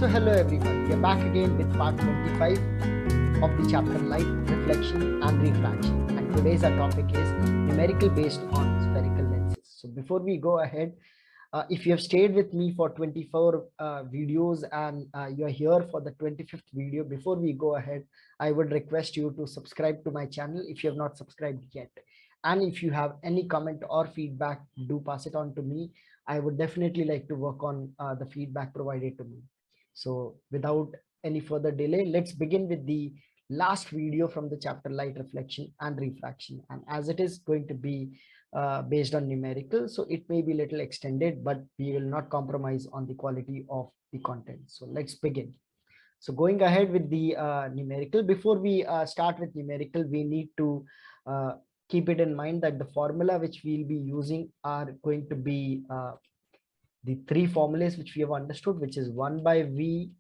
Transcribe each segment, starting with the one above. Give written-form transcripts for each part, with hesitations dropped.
So hello everyone, we are back again with part 25 of the chapter Light, Reflection and Refraction, and today's our topic is numerical based on spherical lenses. So before we go ahead, if you have stayed with me for 24 videos and you are here for the 25th video, before we go ahead, I would request you to subscribe to my channel if you have not subscribed yet. And if you have any comment or feedback, do pass it on to me. I would definitely like to work on the feedback provided to me. So without any further delay, let's begin with the last video from the chapter Light, Reflection and Refraction. And as it is going to be based on numerical, so it may be a little extended, but we will not compromise on the quality of the content. So let's begin. So going ahead with the numerical, before we start with numerical, we need to keep it in mind that the formula which we'll be using are going to be the three formulas which we have understood, which is 1 by V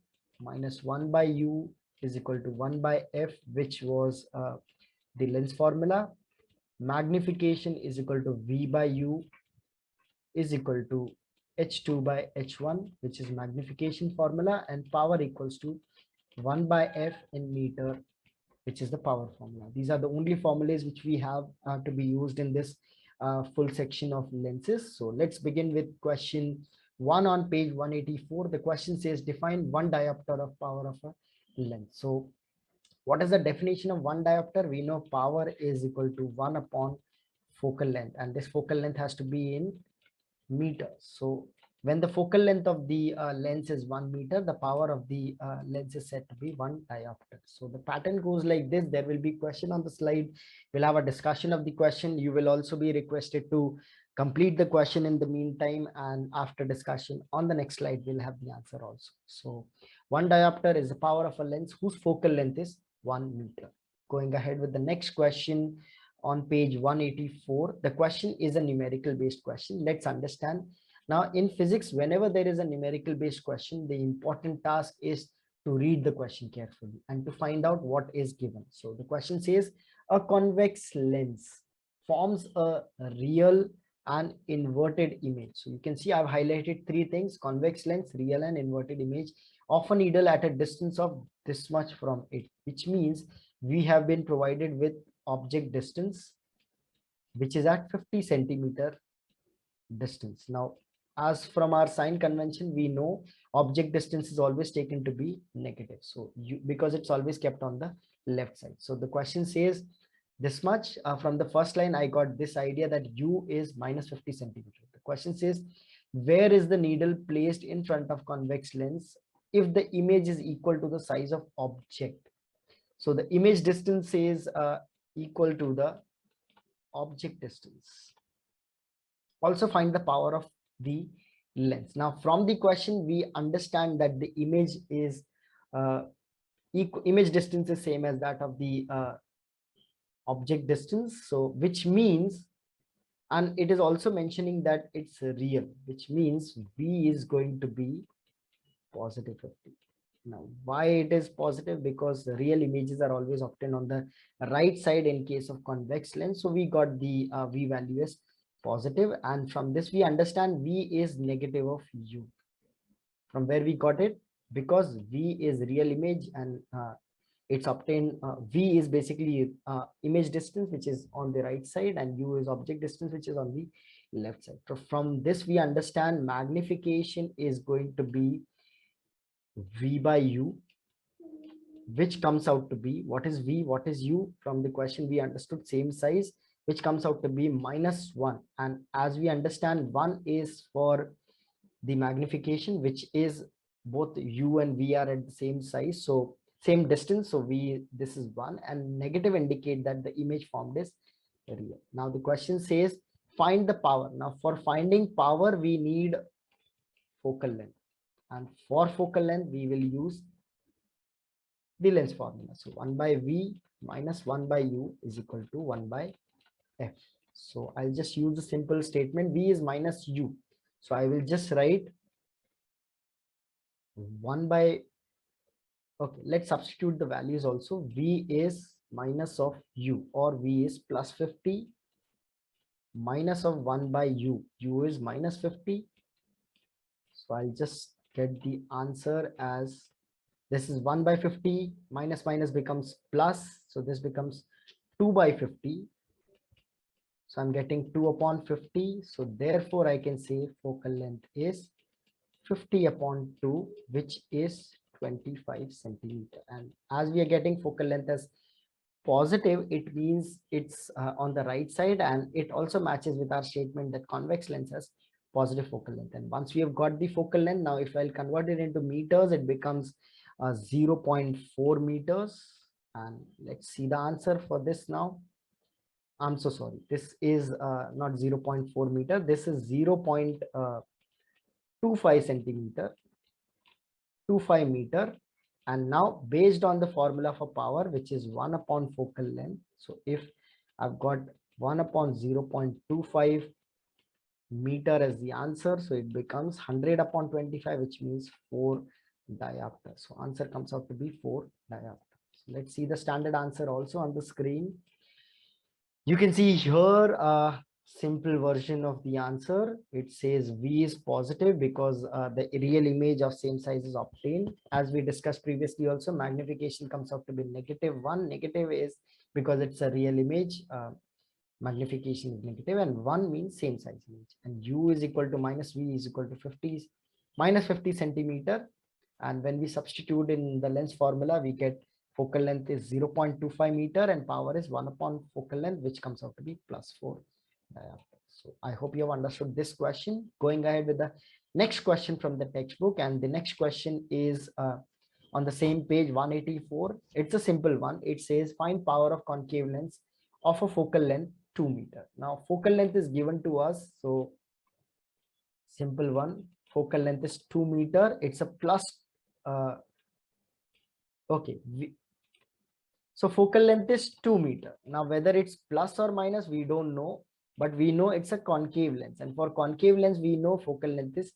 minus 1 by U is equal to 1 by F, which was the lens formula. Magnification is equal to V by U is equal to H2 by H1, which is magnification formula, and power equals to 1 by F in meter, which is the power formula. These are the only formulas which we have to be used in this full section of lenses. So let's begin with question 1 on page 184. The question says define one diopter of power of a lens. So what is the definition of one diopter? We know power is equal to 1 upon focal length, and this focal length has to be in meters. So when the focal length of the lens is 1 meter, the power of the lens is said to be 1 diopter. So the pattern goes like this. There will be question on the slide. We'll have a discussion of the question. You will also be requested to complete the question in the meantime, and after discussion on the next slide, we'll have the answer also. So 1 diopter is the power of a lens whose focal length is 1 meter. Going ahead with the next question on page 184. The question is a numerical based question. Let's understand. Now in physics, whenever there is a numerical based question, the important task is to read the question carefully and to find out what is given. So the question says a convex lens forms a real and inverted image. So you can see I've highlighted three things: convex lens, real and inverted image of a needle at a distance of this much from it, which means we have been provided with object distance which is at 50 centimeter distance. Now as from our sign convention, we know object distance is always taken to be negative, so because it's always kept on the left side. So the question says this much. From the first line I got this idea that U is minus 50 centimeter. The question says where is the needle placed in front of convex lens if the image is equal to the size of object. So the image distance is equal to the object distance. Also find the power of the lens. Now from the question we understand that the image is image distance is same as that of the object distance, so which means, and it is also mentioning that it's real, which means V is going to be positive 50. Now why it is positive? Because the real images are always obtained on the right side in case of convex lens. So we got the V value as positive, and from this we understand V is negative of U. From where we got it? Because V is real image and it's obtained, V is basically image distance which is on the right side, and U is object distance which is on the left side. So from this we understand magnification is going to be V by U, which comes out to be, what is V, what is U? From the question we understood same size, which comes out to be minus 1. And as we understand, 1 is for the magnification, which is both U and V are at the same size, so same distance, so this is 1, and negative indicate that the image formed is real. Now the question says find the power. Now for finding power we need focal length, and for focal length we will use the lens formula. So 1 by V minus 1 by U is equal to 1 by F. So I'll just use a simple statement. V is minus U, so I will just write 1 by, okay, let's substitute the values also. V is minus of U, or V is plus 50 minus of 1 by U. U is minus 50. So I'll just get the answer as this is 1 by 50, minus minus becomes plus, so this becomes 2 by 50. So I'm getting 2 upon 50. So therefore I can say focal length is 50 upon 2, which is 25 centimeter. And as we are getting focal length as positive, it means it's on the right side, and it also matches with our statement that convex lens has positive focal length. And once we have got the focal length, now if I'll convert it into meters, it becomes 0.4 meters. And let's see the answer for this now. I'm so sorry, this is not 0.4 meter, this is 0.25 centimeter, 25 meter. And now based on the formula for power, which is 1 upon focal length, so if I've got 1 upon 0.25 meter as the answer, so it becomes 100 upon 25, which means 4 diopter. So answer comes out to be 4 diopter. So let's see the standard answer also on the screen. You can see here a simple version of the answer. It says V is positive because the real image of same size is obtained. As we discussed previously also, magnification comes out to be -1. Negative is because it's a real image. Magnification is negative, and 1 means same size image. And U is equal to minus V is equal to 50 centimeter. And when we substitute in the lens formula, we get focal length is 0.25 meter and power is 1 upon focal length, which comes out to be +4 diopter. So I hope you have understood this question. Going ahead with the next question from the textbook, and the next question is on the same page 184. It's a simple one. It says find power of concave lens of a focal length 2 meter. Now focal length is given to us, so simple one. Focal length is 2 meter. It's a plus. Okay, so focal length is 2 meter. Now whether it's plus or minus, we don't know, but we know it's a concave lens, and for concave lens we know focal length is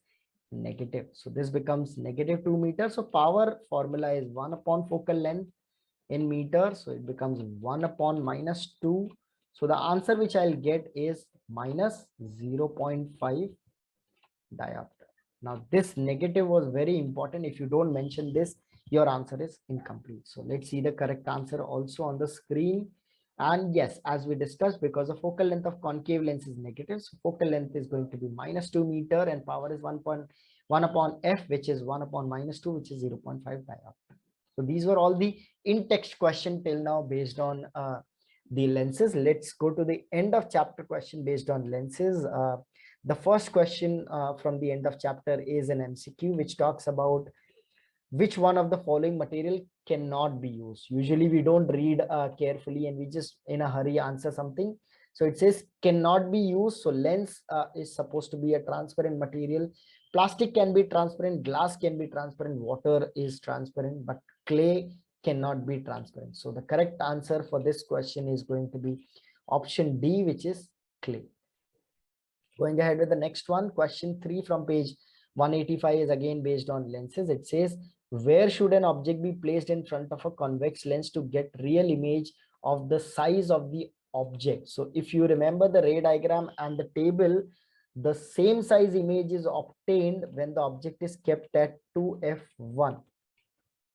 negative. So this becomes -2 meters. So power formula is 1 upon focal length in meters, so it becomes 1 upon -2. So the answer which I'll get is minus 0.5 diopter. Now this negative was very important. If you don't mention this, your answer is incomplete. So let's see the correct answer also on the screen. And yes, as we discussed, because the focal length of concave lens is negative, so focal length is going to be -2 meter and power is 1 upon f, which is 1 upon -2, which is 0.5 diopter. So these were all the in-text question till now based on the lenses. Let's go to the end of chapter question based on lenses. The first question from the end of chapter is an MCQ which talks about which one of the following material cannot be used. Usually we don't read carefully and we just in a hurry answer something. So it says cannot be used. So lens is supposed to be a transparent material. Plastic can be transparent, glass can be transparent, water is transparent, but clay cannot be transparent. So the correct answer for this question is going to be option D, which is clay. Going ahead with the next one, question 3 from page 185 is again based on lenses. It says, where should an object be placed in front of a convex lens to get real image of the size of the object? So if you remember the ray diagram and the table, the same size image is obtained when the object is kept at 2f1,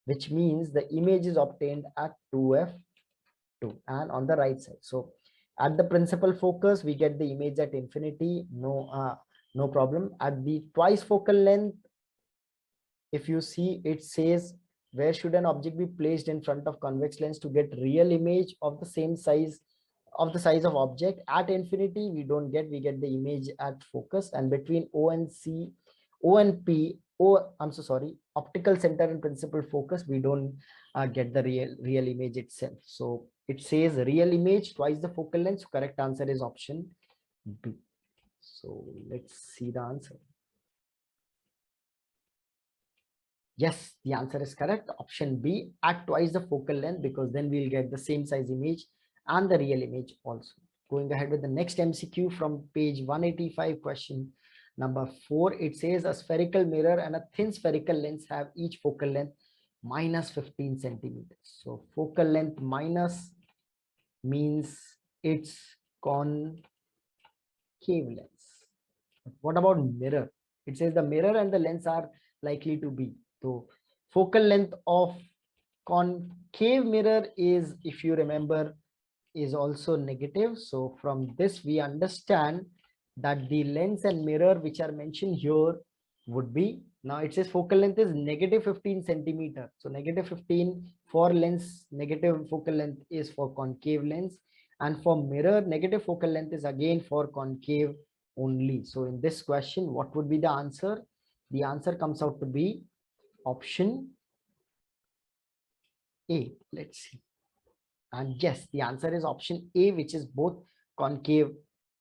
which means the image is obtained at 2f2 and on the right side. So at the principal focus, we get the image at infinity, no problem. At the twice focal length, if you see, it says where should an object be placed in front of convex lens to get real image of the same size of the size of object. At infinity, we don't get, we get the image at focus. And between O and P, I'm so sorry, optical center and principal focus, we don't get the real image itself. So it says real image twice the focal length. So correct answer is option B. So let's see the answer. Yes, the answer is correct. Option B, at twice the focal length, because then we'll get the same size image and the real image also. Going ahead with the next MCQ from page 185, question number 4. It says a spherical mirror and a thin spherical lens have each focal length minus 15 centimeters. So focal length minus means it's concave lens. What about mirror? It says the mirror and the lens are likely to be? So focal length of concave mirror is, if you remember, is also negative. So from this we understand that the lens and mirror which are mentioned here would be, now it says focal length is negative 15 centimeter. So negative 15 for lens, negative focal length is for concave lens, and for mirror negative focal length is again for concave only. So in this question, what would be the answer? The answer comes out to be option A. Let's see. And yes, the answer is option A, which is both concave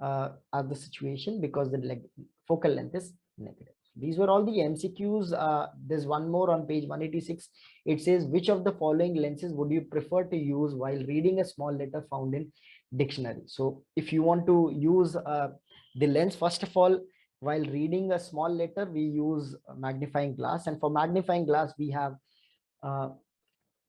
are the situation, because the focal length is negative. These were all the MCQs. There's one more on page 186. It says, which of the following lenses would you prefer to use while reading a small letter found in dictionary? So if you want to use the lens, first of all, while reading a small letter, we use a magnifying glass, and for magnifying glass uh,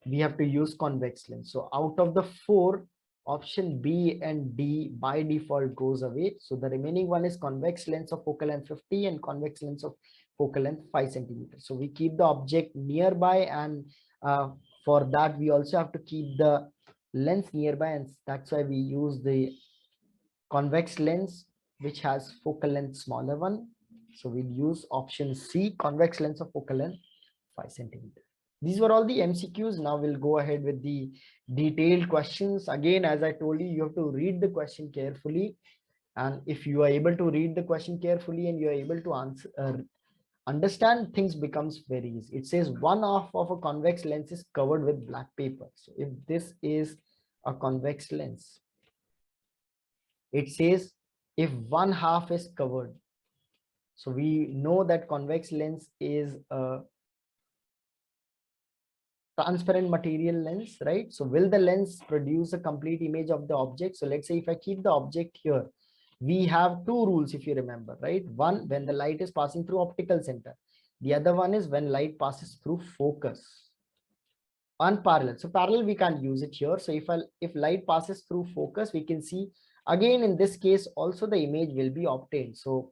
we have to use convex lens. So out of the four, option B and D by default goes away. So the remaining one is convex lens of focal length 50 and convex lens of focal length 5 centimeters. So we keep the object nearby, and for that we also have to keep the lens nearby, and that's why we use the convex lens which has focal length smaller one. So we'll use option C, convex lens of focal length 5 centimeters. These were all the MCQs. Now we'll go ahead with the detailed questions. Again, as I told you, you have to read the question carefully. And if you are able to read the question carefully and you are able to answer, understand, things becomes very easy. It says one half of a convex lens is covered with black paper. So if this is a convex lens, it says if one half is covered. So we know that convex lens is a transparent material lens, right? So will the lens produce a complete image of the object? So let's say if I keep the object here, we have two rules, if you remember, right? One, when the light is passing through optical center. The other one is when light passes through focus. Unparallel. So parallel, we can't use it here. So if light passes through focus, we can see again in this case also the image will be obtained. So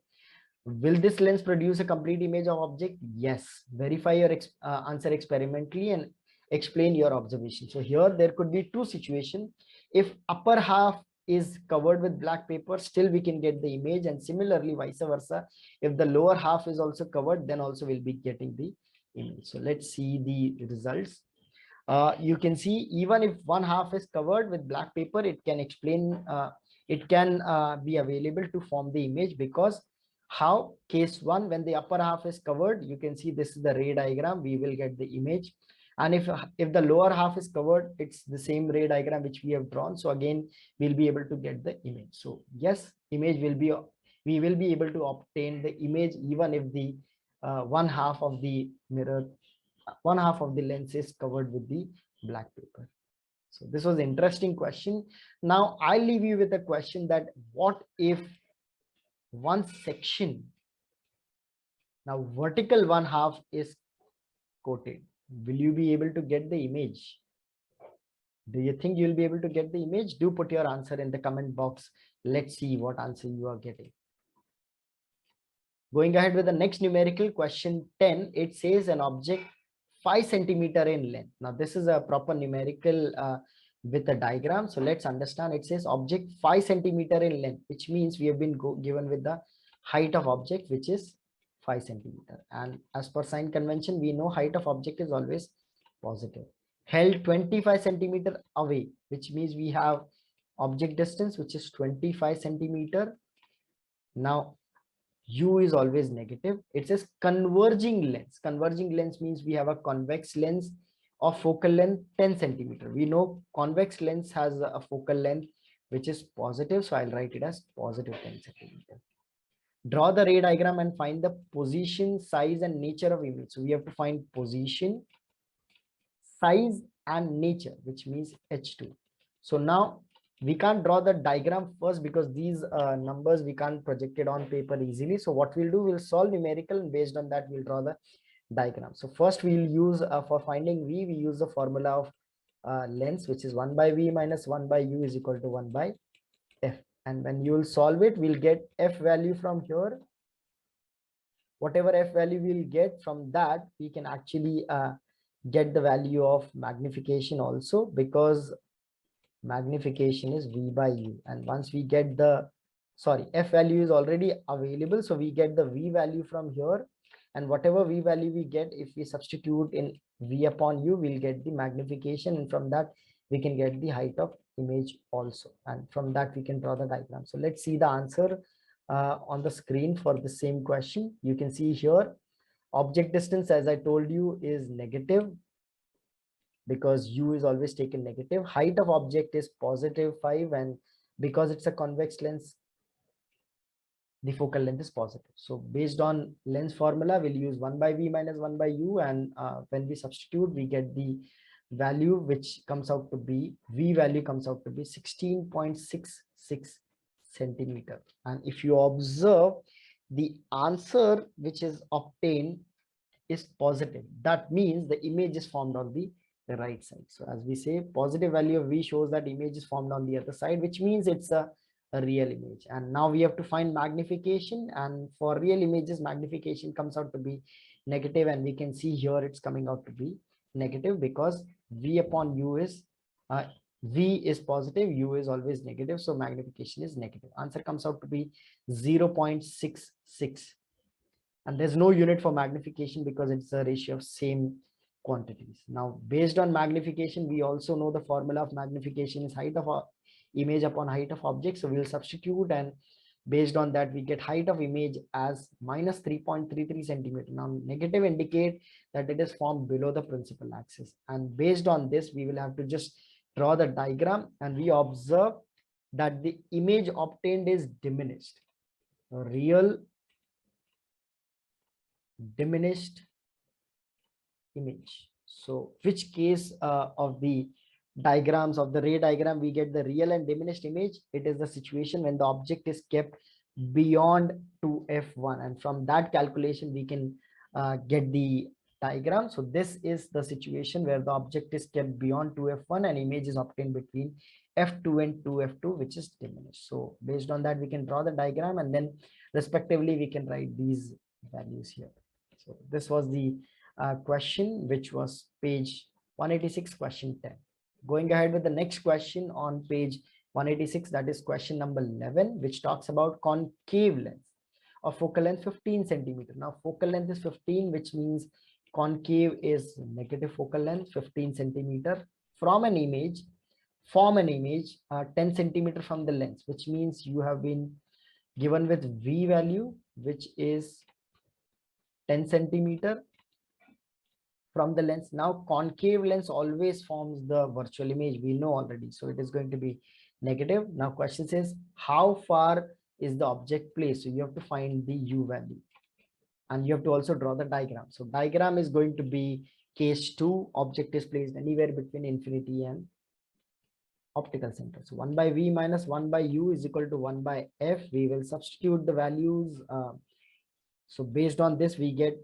will this lens produce a complete image of object? Yes. Verify your answer experimentally and explain your observation. So here there could be two situations. If upper half is covered with black paper, still we can get the image, and similarly vice versa. If the lower half is also covered, then also we'll be getting the image. So let's see the results. You can see even if one half is covered with black paper, it can explain, it can be available to form the image, because how? Case one, when the upper half is covered, you can see this is the ray diagram, we will get the image. And if the lower half is covered, it's the same ray diagram which we have drawn. So again, we'll be able to get the image. So yes, image will be, we will be able to obtain the image even if the one half of the mirror, one half of the lens is covered with the black paper. So this was an interesting question. Now I'll leave you with a question that what if one section, now vertical one half is coated, will you be able to get the image? Do you think you'll be able to get the image? Do put your answer in the comment box. Let's see what answer you are getting. Going ahead with the next numerical question 10, it says an object 5 centimeter in length. Now this is a proper numerical with a diagram. So let's understand. It says object 5 centimeter in length, which means we have been given with the height of object, which is 5 centimeter. And as per sign convention, we know height of object is always positive. Held 25 centimeter away, which means we have object distance, which is 25 centimeter. Now U is always negative. It says converging lens. Converging lens means we have a convex lens of focal length 10 centimeter. We know convex lens has a focal length which is positive. So I'll write it as positive 10 centimeter. Draw the ray diagram and find the position, size, and nature of image. So we have to find position, size, and nature, which means H2. So now we can't draw the diagram first because these numbers we can't project it on paper easily. So what we'll do, we'll solve numerical, and based on that we'll draw the diagram. So first we'll use for finding V, we use the formula of lens, which is 1 by V minus 1 by U is equal to 1 by F. And when you will solve it, we'll get F value from here. whatever f value we'll get from that, we can actually get the value of magnification also, because magnification is v by u. And once we get the, sorry, f value is already available, so we get the v value from here, and whatever v value we get, if we substitute in v upon u, we'll get the magnification, and from that we can get the height of image also, and from that we can draw the diagram. So let's see the answer on the screen for the same question. You can see here, object distance, as I told you, is negative, because u is always taken negative. Height of object is positive 5, and because it's a convex lens, the focal length is positive. So based on lens formula, we'll use 1 by v minus 1 by u, and when we substitute, we get the value which comes out to be, v value comes out to be 16.66 centimeter. And if you observe, the answer which is obtained is positive. That means the image is formed on the right side. So as we say, positive value of v shows that image is formed on the other side, which means it's a real image. And now we have to find magnification, and for real images, magnification comes out to be negative, and we can see here it's coming out to be negative, because v upon u is v is positive, u is always negative, so magnification is negative. Answer comes out to be 0.66, and there's no unit for magnification because it's a ratio of same quantities. Now, based on magnification, we also know the formula of magnification is height of image upon height of object. So we'll substitute, and based on that, we get height of image as minus 3.33 centimeter. Now, negative indicate that it is formed below the principal axis. And based on this, we will have to just draw the diagram, and we observe that the image obtained is diminished. A real diminished image. So which case of the diagrams of the ray diagram we get the real and diminished image? It is the situation when the object is kept beyond 2f1, and from that calculation we can get the diagram. So this is the situation where the object is kept beyond 2f1 and image is obtained between f2 and 2f2, which is diminished. So based on that, we can draw the diagram, and then respectively we can write these values here. So this was the question, which was page 186, question 10. Going ahead with the next question on page 186, that is question number 11, which talks about concave lens of focal length 15 centimeter. Now focal length is 15, which means concave is negative focal length 15 centimeter from an image, form an image 10 centimeter from the lens, which means you have been given with v value, which is 10 centimeter from the lens. Now concave lens always forms the virtual image, we know already, so it is going to be negative. Now question says, how far is the object placed? So you have to find the u value, and you have to also draw the diagram. So diagram is going to be case 2, object is placed anywhere between infinity and optical center. So 1 by v minus 1 by u is equal to 1 by f. We will substitute the values. So based on this, we get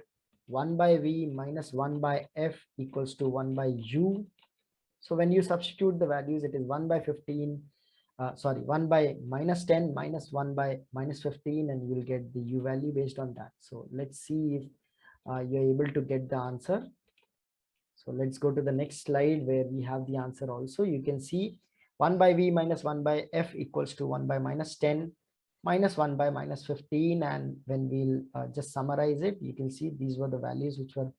1 by v minus 1 by f equals to 1 by u. So when you substitute the values, it is 1 by 15, 1 by minus 10 minus 1 by minus 15, and you will get the u value based on that. So let's see if you're able to get the answer. So let's go to the next slide where we have the answer also. You can see 1 by v minus 1 by f equals to 1 by minus 10 minus 1 by minus 15, and when we'll just summarize it, you can see these were the values which were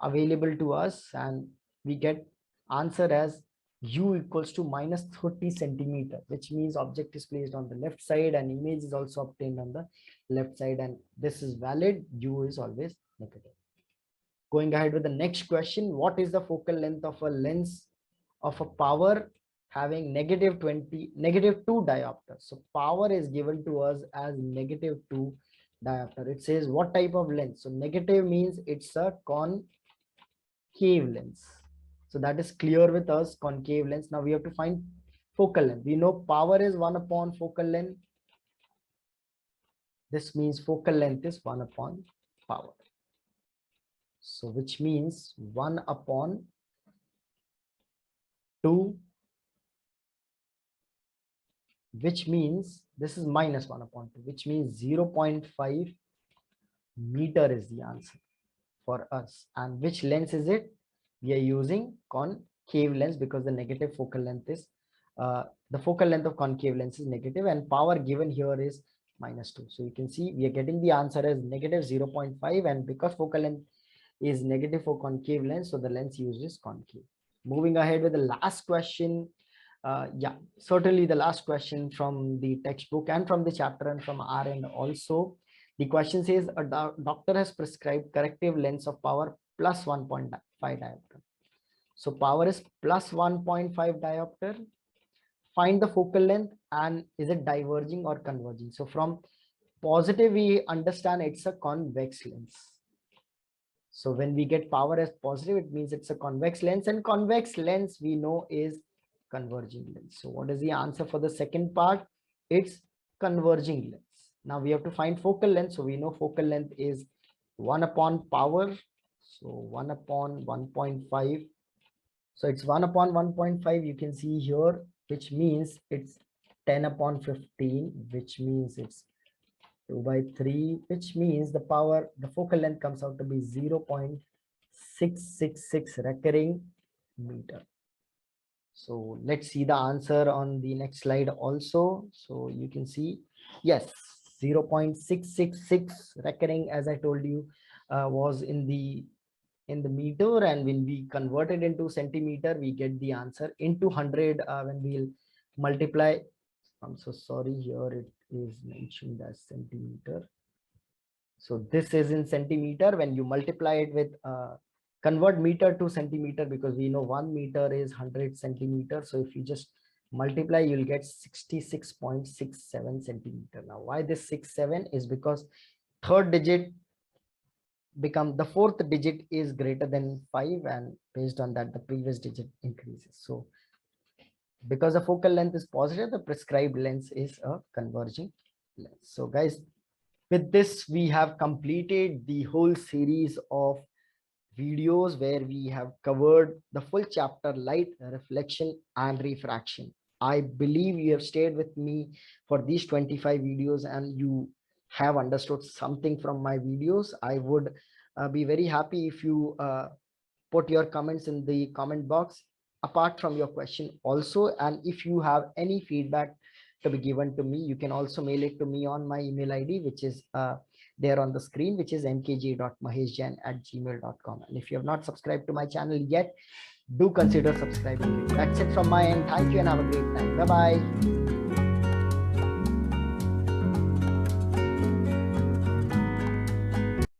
available to us, and we get answer as u equals to minus 30 centimeter, which means object is placed on the left side and image is also obtained on the left side, and this is valid. U is always negative. Going ahead with the next question, what is the focal length of a lens of a power having negative 2 diopters? So power is given to us as negative 2 diopter. It says what type of lens? So negative means it's a concave lens. So that is clear with us, concave lens. Now we have to find focal length. We know power is 1 upon focal length. This means focal length is 1 upon power. So which means 1 upon 2, which means this is minus 1 upon 2, which means 0.5 meter is the answer for us. And which lens is it? We are using concave lens because the negative focal length is the focal length of concave lens is negative, and power given here is -2. So you can see we are getting the answer as negative 0.5, and because focal length is negative for concave lens, so the lens used is concave. Moving ahead with the last question. Yeah, certainly the last question from the textbook and from the chapter and from our end also. The question says a doctor has prescribed corrective lens of power plus 1.5 diopter. So power is plus 1.5 diopter. Find the focal length and is it diverging or converging? So from positive, we understand it's a convex lens. So when we get power as positive, it means it's a convex lens, and convex lens we know is converging lens. So what is the answer for the second part? It's converging lens. Now we have to find focal length. So we know focal length is 1 upon power. So 1 upon 1.5. So it's 1 upon 1.5. You can see here, which means it's 10 upon 15, which means it's 2/3, which means the focal length comes out to be 0.666 recurring meter. So let's see the answer on the next slide also. So you can see, yes, 0.666 recurring, as I told you, was in the meter, and when we convert it into centimeter, we get the answer into 100 when we'll multiply. I'm so sorry, here it is mentioned as centimeter. So this is in centimeter. When you multiply it with convert meter to centimeter, because we know 1 meter is 100 centimeters. So if you just multiply, you'll get 66.67 centimeter. Now why this 67 is because third digit become the fourth digit is greater than 5, and based on that the previous digit increases. So because the focal length is positive, the prescribed lens is a converging lens. So guys, with this we have completed the whole series of videos where we have covered the full chapter light, reflection and refraction. I believe you have stayed with me for these 25 videos and you have understood something from my videos. I would be very happy if you put your comments in the comment box apart from your question also, and if you have any feedback to be given to me, you can also mail it to me on my email ID, which is there on the screen, which is mkj.maheshjain@gmail.com. And if you have not subscribed to my channel yet, do consider subscribing. That's it from my end. Thank you and have a great time. Bye bye.